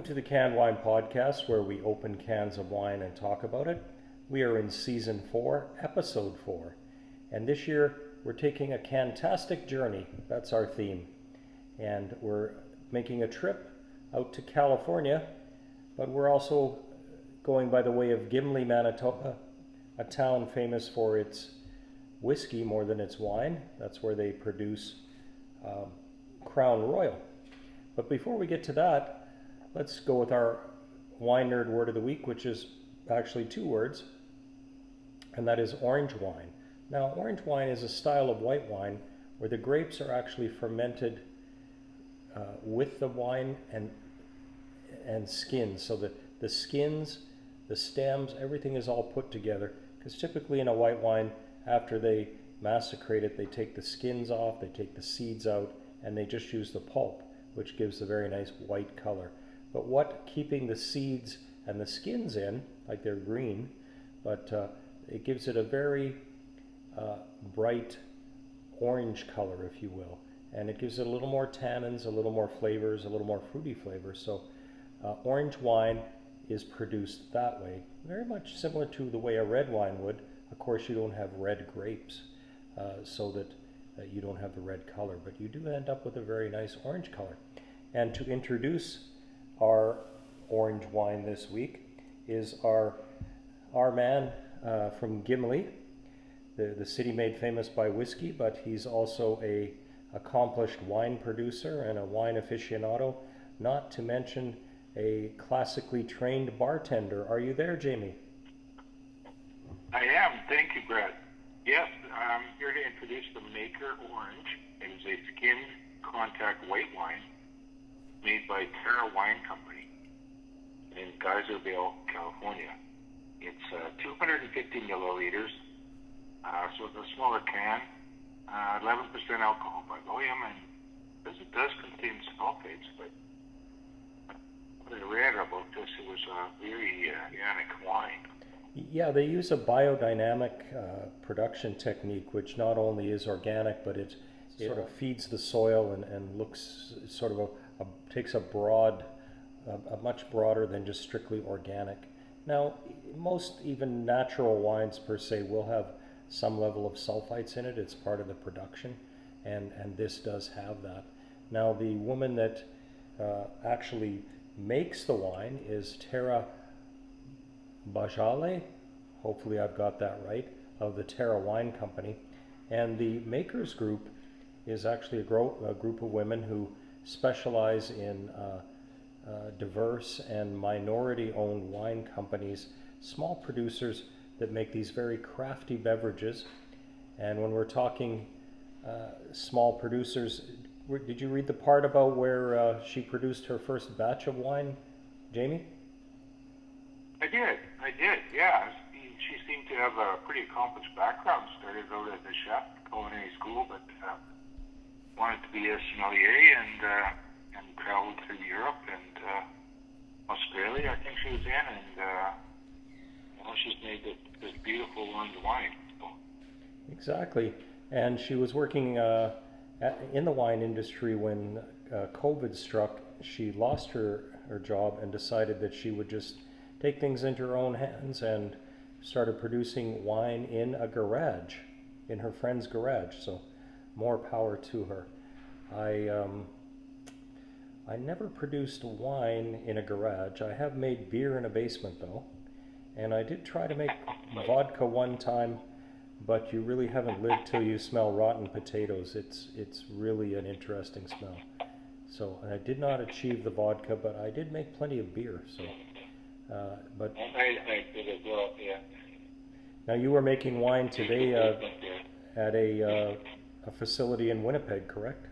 to the Canned Wine Podcast, where we open cans of wine and talk about it. We are in Season 4, Episode 4. And this year, we're taking a cantastic journey. That's our theme. And we're making a trip out to California, but we're also going by the way of Gimli, Manitoba, a town famous for its whiskey more than its wine. That's where they produce Crown Royal. But before we get to that, let's go with our wine nerd word of the week, which is actually two words, and that is orange wine. Now, orange wine is a style of white wine where the grapes are actually fermented with the wine and skins. So the skins, the stems, everything is all put together. Because typically in a white wine, after they macerate it, they take the skins off, they take the seeds out, and they just use the pulp, which gives a very nice white color. But what keeping the seeds and the skins in, like they're green, but it gives it a very bright orange color, if you will. And it gives it a little more tannins, a little more flavors, a little more fruity flavors. So orange wine is produced that way, very much similar to the way a red wine would. Of course, you don't have red grapes, so that you don't have the red color, but you do end up with a very nice orange color. And to introduce our orange wine this week is our man from Gimli, the city made famous by whiskey, but he's also a accomplished wine producer and a wine aficionado, not to mention a classically trained bartender. Are you there, Jamie? I am. Thank you, Brett. Yes, I'm here to introduce the Maker Orange. It is a skinned contact white wine made by Terah Wine Company in Geyserville, California. It's 250 milliliters, so it's a smaller can, 11% alcohol by volume, and it does contain sulfates, but what I read about this, it was a very organic wine. Yeah, they use a biodynamic production technique, which not only is organic, but it sort of feeds the soil and looks sort of takes a much broader than just strictly organic. Now, most even natural wines per se will have some level of sulfites in it. It's part of the production, and this does have that. Now, the woman that actually makes the wine is Terah Wines, hopefully I've got that right, of the Terah Wine Company. And the Makers Group is actually a group of women who specialize in diverse and minority-owned wine companies, small producers that make these very crafty beverages. And when we're talking small producers, did you read the part about where she produced her first batch of wine, Jamie? I did, yeah. She seemed to have a pretty accomplished background. Started out as a chef, culinary school, but wanted to be a sommelier and traveled through Europe and Australia, I think she was in, and she's made this beautiful orange wine. So. Exactly. And she was working in the wine industry when COVID struck. She lost her job and decided that she would just take things into her own hands and started producing wine in a garage, in her friend's garage. So more power to her. I never produced wine in a garage. I have made beer in a basement though, and I did try to make vodka one time, but you really haven't lived till you smell rotten potatoes. It's really an interesting smell. So I did not achieve the vodka, but I did make plenty of beer. So, but I did as well. Yeah. Now you were making wine today at a facility in Winnipeg, correct?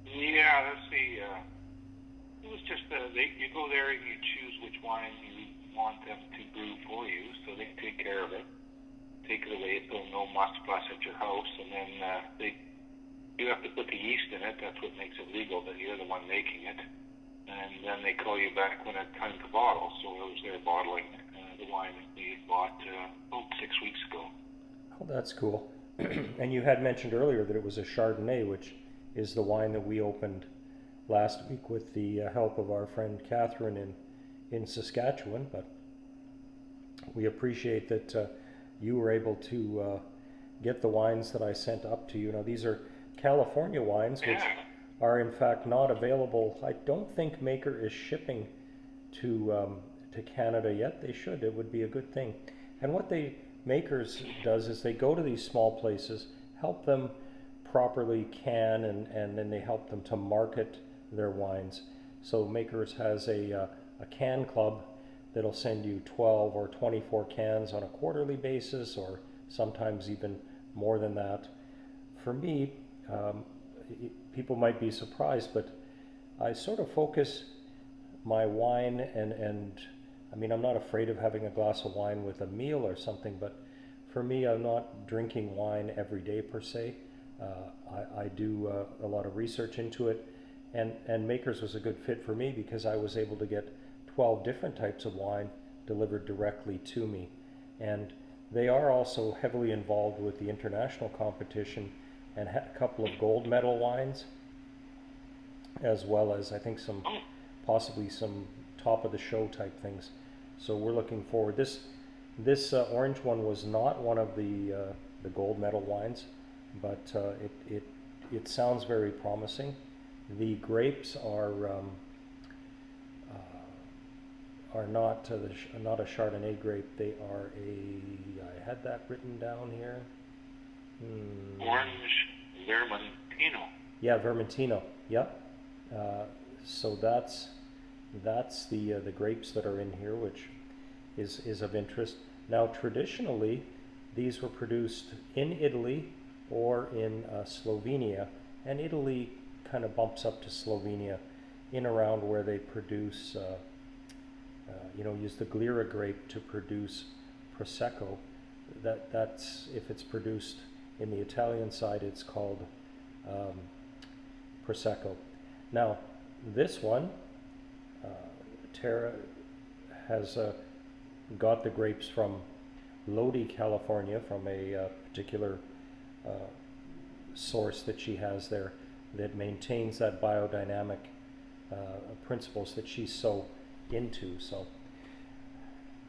Yeah, let's see. It was just you go there and you choose which wine you want them to brew for you, so they take care of it, take it away, so no must fuss at your house, and then you have to put the yeast in it. That's what makes it legal, that you're the one making it, and then they call you back when it's time to bottle. So I was there bottling the wine that we had bought about 6 weeks ago. Oh, that's cool. And you had mentioned earlier that it was a Chardonnay, which is the wine that we opened last week with the help of our friend Catherine in Saskatchewan, but we appreciate that you were able to get the wines that I sent up to you. Now, these are California wines, which are in fact not available. I don't think Maker is shipping to Canada yet. They should. It would be a good thing. And what Makers does is they go to these small places, help them properly can, and then they help them to market their wines. So Makers has a can club that'll send you 12 or 24 cans on a quarterly basis, or sometimes even more than that. For me, people might be surprised, but I sort of focus my wine and I mean, I'm not afraid of having a glass of wine with a meal or something, but for me, I'm not drinking wine every day per se. I do a lot of research into it, and Makers was a good fit for me because I was able to get 12 different types of wine delivered directly to me. And they are also heavily involved with the international competition and had a couple of gold medal wines, as well as I think possibly some top of the show type things. So we're looking forward. This orange one was not one of the gold medal wines, but it sounds very promising. The grapes are not not a Chardonnay grape. They are I had that written down here. Orange Vermentino. Yeah, Vermentino. Yep. So that's the grapes that are in here, which is of interest. Now, traditionally, these were produced in Italy or in Slovenia, and Italy kind of bumps up to Slovenia in around where they produce, use the Glera grape to produce Prosecco. That's if it's produced in the Italian side, it's called Prosecco. Now, this one, Terah has got the grapes from Lodi, California, from a particular source that she has there that maintains that biodynamic principles that she's so into. So,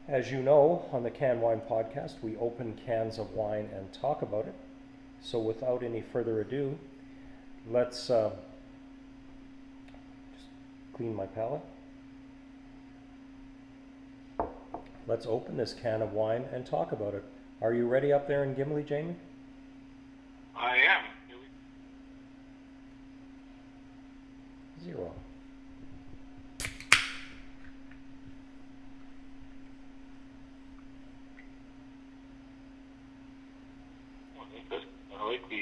as you know, on the Can Wine Podcast, we open cans of wine and talk about it. So without any further ado, let's just clean my palate. Let's open this can of wine and talk about it. Are you ready up there in Gimli, Jamie? I am. 0. I like the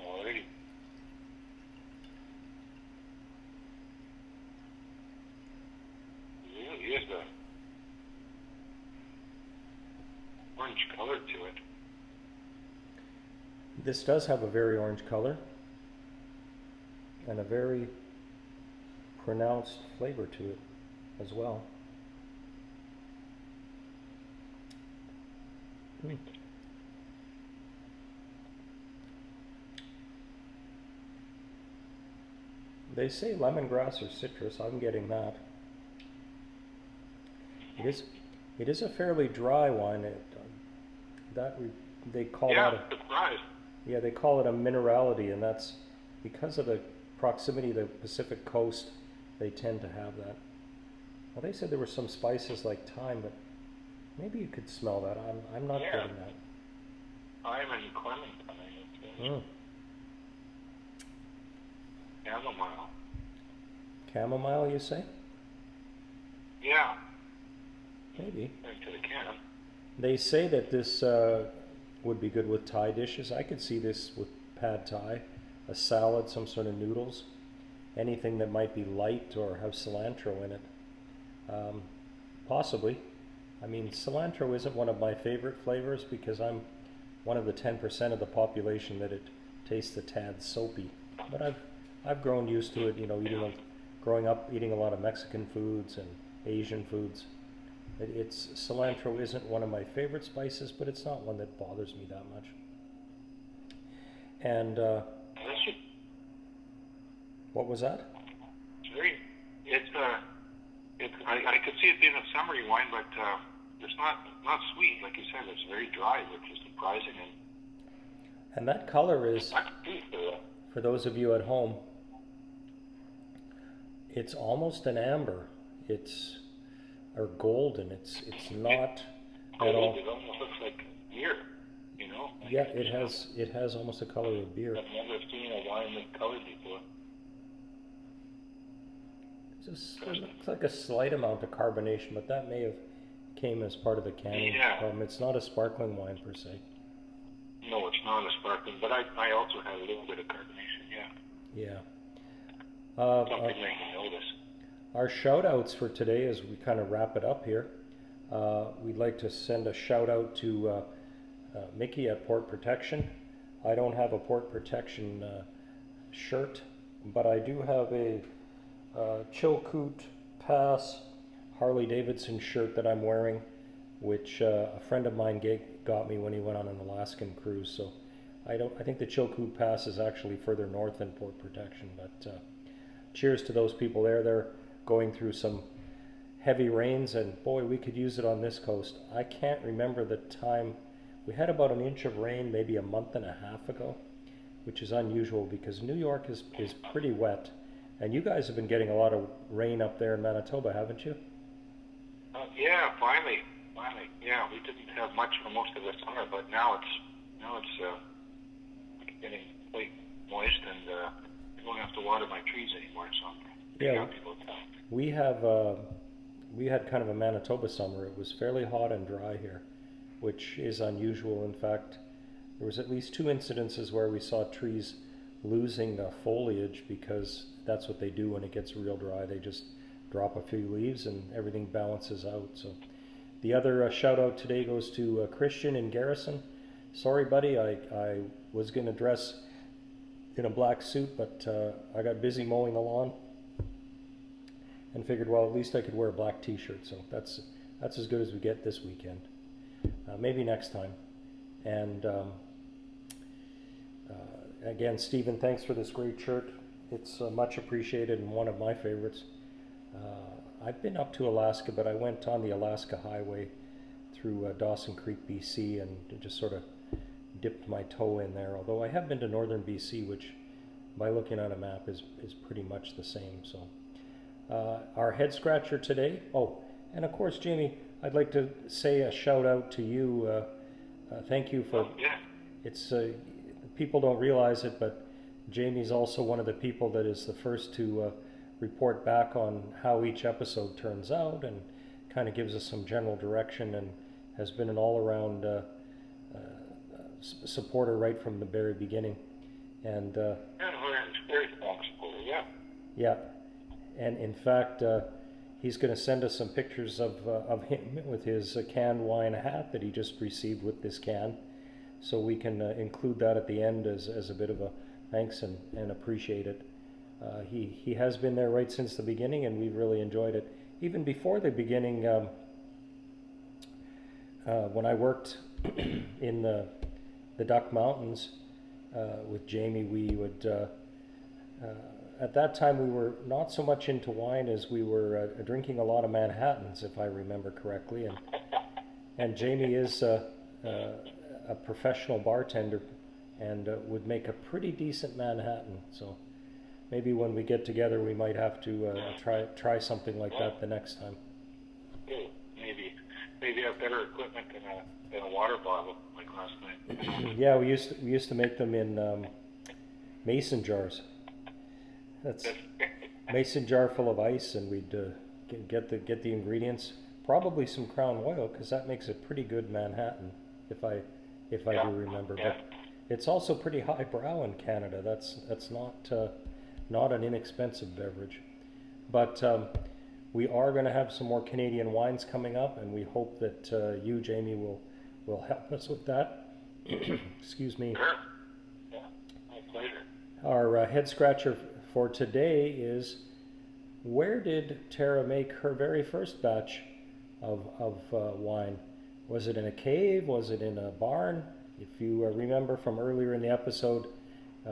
already. Really is a orange color to it. This does have a very orange color and a very pronounced flavor to it as well. They say lemongrass or citrus. I'm getting that. It is a fairly dry wine. They call they call it a minerality, and that's because of the proximity to the Pacific coast. They tend to have that. Well, they said there were some spices like thyme, but maybe you could smell that. I'm not getting that. Thyme and clementine. Chamomile. Chamomile, you say? Yeah. Maybe. Back to the can. They say that this would be good with Thai dishes. I could see this with pad Thai, a salad, some sort of noodles, anything that might be light or have cilantro in it. Possibly. I mean, cilantro isn't one of my favorite flavors because I'm one of the 10% of the population that it tastes a tad soapy. But I've grown used to it, growing up eating a lot of Mexican foods and Asian foods. Cilantro isn't one of my favorite spices, but it's not one that bothers me that much. And What was that? It's very, I could see it being a summery wine, but it's not sweet, like you said. It's very dry, which is surprising. And that color is, That's good for those of you at home, it's almost an amber. It's or golden. It's not at all. It almost looks like beer, you know. Yeah, it has almost the color of beer. I've never seen a wine this color before. It looks like a slight amount of carbonation, but that may have came as part of the canning problem. It's not a sparkling wine per se. No, it's not a sparkling, but I also had a little bit of carbonation, yeah. Yeah. Something that you notice. Our shout outs for today, as we kind of wrap it up here, we'd like to send a shout out to Mickey at Port Protection. I don't have a Port Protection shirt, but I do have a Chilkoot Pass Harley Davidson shirt that I'm wearing, which a friend of mine got me when he went on an Alaskan cruise. So I think the Chilkoot Pass is actually further north than Port Protection, but cheers to those people there. They're going through some heavy rains, and boy, we could use it on this coast. I can't remember the time. We had about an inch of rain maybe a month and a half ago, which is unusual because New York is pretty wet. And you guys have been getting a lot of rain up there in Manitoba, haven't you? Yeah, finally. Yeah, we didn't have much for most of the summer, but now it's getting quite moist, and I don't have to water my trees anymore. So I'm pretty happy about that. We had kind of a Manitoba summer. It was fairly hot and dry here, which is unusual. In fact, there was at least 2 incidences where we saw trees losing foliage, because that's what they do when it gets real dry. They just drop a few leaves and everything balances out. So the other shout out today goes to Christian in Garrison. Sorry, buddy, I was going to dress in a black suit, but I got busy mowing the lawn and figured, well, at least I could wear a black t-shirt. So that's as good as we get this weekend. Maybe next time. And again, Stephen, thanks for this great shirt. It's much appreciated and one of my favorites. I've been up to Alaska, but I went on the Alaska Highway through Dawson Creek, BC, and just sort of dipped my toe in there. Although I have been to northern BC, which by looking at a map is pretty much the same. So our head scratcher today. Oh, and of course, Jamie, I'd like to say a shout out to you. Thank you for. It's people don't realize it, but Jamie's also one of the people that is the first to report back on how each episode turns out, and kind of gives us some general direction, and has been an all-around supporter right from the very beginning. And very strong supporter, yeah. Yeah, and in fact, he's going to send us some pictures of him with his canned wine hat that he just received with this can, so we can include that at the end as a bit of a thanks and appreciate it. He has been there right since the beginning, and we've really enjoyed it. Even before the beginning, when I worked in the Duck Mountains with Jamie, we would, at that time we were not so much into wine as we were drinking a lot of Manhattans, if I remember correctly. And Jamie is a professional bartender and would make a pretty decent Manhattan. So maybe when we get together, we might have to try something like that the next time. Maybe have better equipment than a water bottle like last night. Yeah, we used to make them in mason jars. That's mason jar full of ice, and we'd get the ingredients. Probably some Crown Royal, because that makes a pretty good Manhattan, if I do remember. Yeah. But it's also pretty highbrow in Canada. That's not an inexpensive beverage. But we are going to have some more Canadian wines coming up, and we hope that you, Jamie, will help us with that. Excuse me. Sure. Yeah, my pleasure. Our head scratcher for today is, where did Terah make her very first batch of wine? Was it in a cave? Was it in a barn? If you remember from earlier in the episode,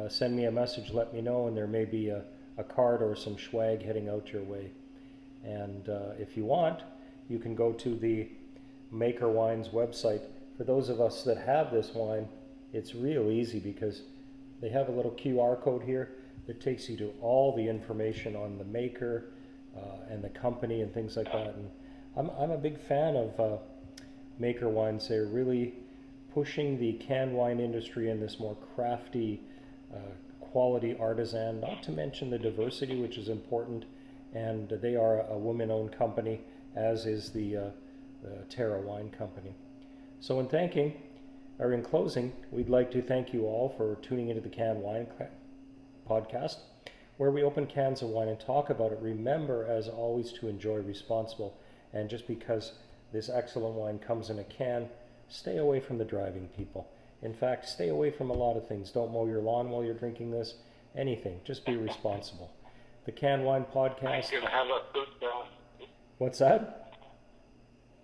send me a message, let me know, and there may be a a card or some swag heading out your way. And if you want, you can go to the Maker Wines website. For those of us that have this wine, it's real easy because they have a little QR code here that takes you to all the information on the maker and the company and things like that. And I'm a big fan of Maker Wines. They're really pushing the canned wine industry in this more crafty, quality artisan, not to mention the diversity, which is important. And they are a woman-owned company, as is the Terah Wine Company. So in closing, we'd like to thank you all for tuning into the Canned Wine podcast, where we open cans of wine and talk about it. Remember, as always, to enjoy responsible. And just because this excellent wine comes in a can, stay away from the driving, people. In fact, stay away from a lot of things. Don't mow your lawn while you're drinking this. Anything. Just be responsible. The Canned Wine podcast. I'm gonna have a fruit salad. What's that?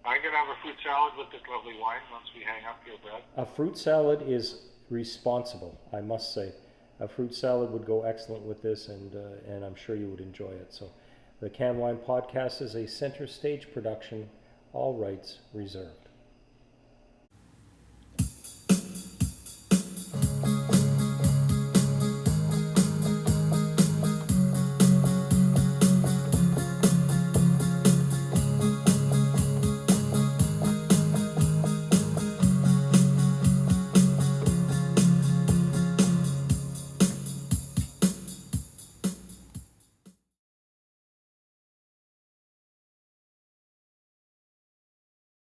I'm gonna have a fruit salad with this lovely wine once we hang up here, Brad. A fruit salad is responsible, I must say. A fruit salad would go excellent with this, and I'm sure you would enjoy it. So, the Canned Wine podcast is a center stage production, all rights reserved.